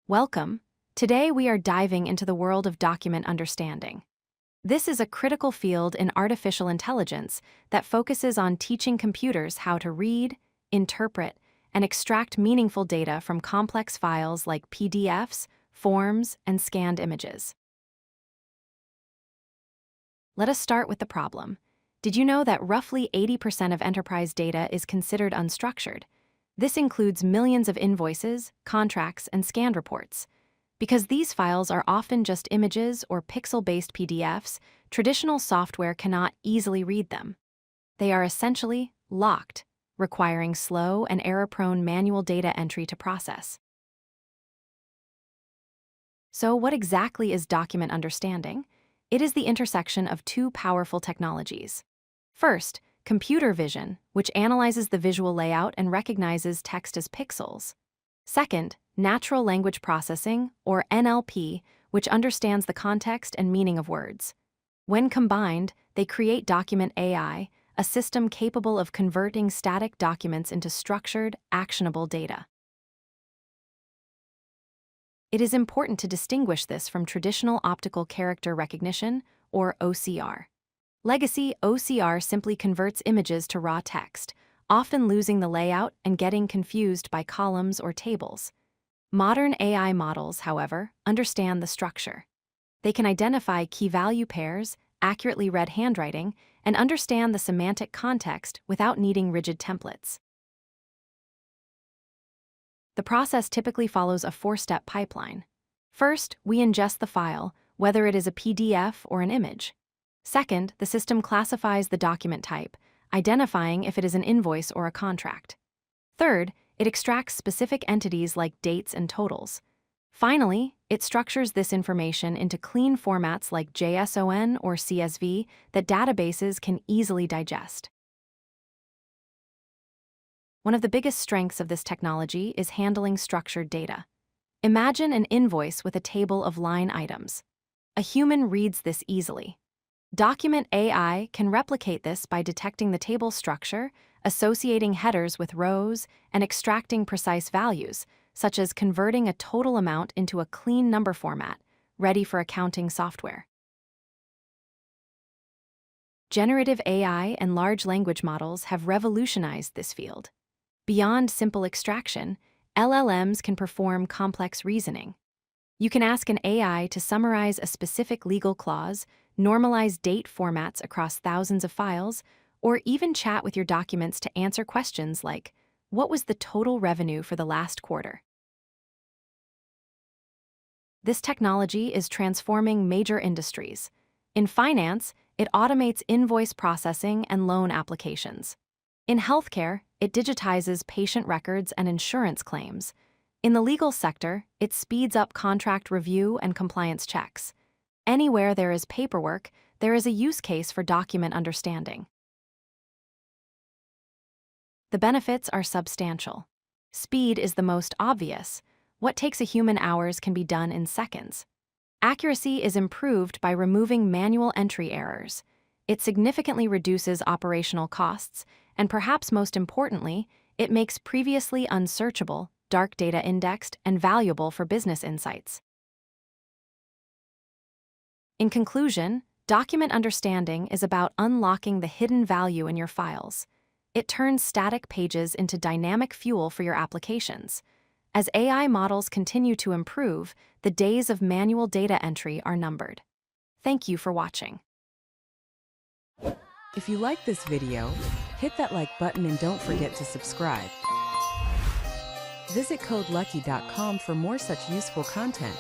Welcome. Today we are diving into the world of document understanding. This is a critical field in artificial intelligence that focuses on teaching computers how to read, interpret, and extract meaningful data from complex files like PDFs, forms, and scanned images. Let us start with the problem. Did you know that roughly 80% of enterprise data is considered unstructured? This includes millions of invoices, contracts, and scanned reports. Because these files are often just images or pixel-based PDFs, traditional software cannot easily read them. They are essentially locked, requiring slow and error-prone manual data entry to process. So what exactly is document understanding? It is the intersection of two powerful technologies. First, computer vision, which analyzes the visual layout and recognizes text as pixels. Second, natural language processing, or NLP, which understands the context and meaning of words. When combined, they create Document AI, a system capable of converting static documents into structured, actionable data. It is important to distinguish this from traditional optical character recognition, or OCR. Legacy OCR simply converts images to raw text, often losing the layout and getting confused by columns or tables. Modern AI models, however, understand the structure. They can identify key-value pairs, accurately read handwriting, and understand the semantic context without needing rigid templates. The process typically follows a four-step pipeline. First, we ingest the file, whether it is a PDF or an image. Second, the system classifies the document type, identifying if it is an invoice or a contract. Third, it extracts specific entities like dates and totals. Finally, it structures this information into clean formats like JSON or CSV that databases can easily digest. One of the biggest strengths of this technology is handling structured data. Imagine an invoice with a table of line items. A human reads this easily. Document AI can replicate this by detecting the table structure, associating headers with rows, and extracting precise values, such as converting a total amount into a clean number format, ready for accounting software. Generative AI and large language models have revolutionized this field. Beyond simple extraction, LLMs can perform complex reasoning. You can ask an AI to summarize a specific legal clause, normalize date formats across thousands of files, or even chat with your documents to answer questions like, what was the total revenue for the last quarter? This technology is transforming major industries. In finance, it automates invoice processing and loan applications. In healthcare, it digitizes patient records and insurance claims. In the legal sector, it speeds up contract review and compliance checks. Anywhere there is paperwork, there is a use case for document understanding. The benefits are substantial. Speed is the most obvious. What takes a human hours can be done in seconds. Accuracy is improved by removing manual entry errors. It significantly reduces operational costs, and perhaps most importantly, it makes previously unsearchable dark data indexed and valuable for business insights. In conclusion, document understanding is about unlocking the hidden value in your files. It turns static pages into dynamic fuel for your applications. As AI models continue to improve, the days of manual data entry are numbered. Thank you for watching. If you like this video, hit that like button and don't forget to subscribe. Visit codelucky.com for more such useful content.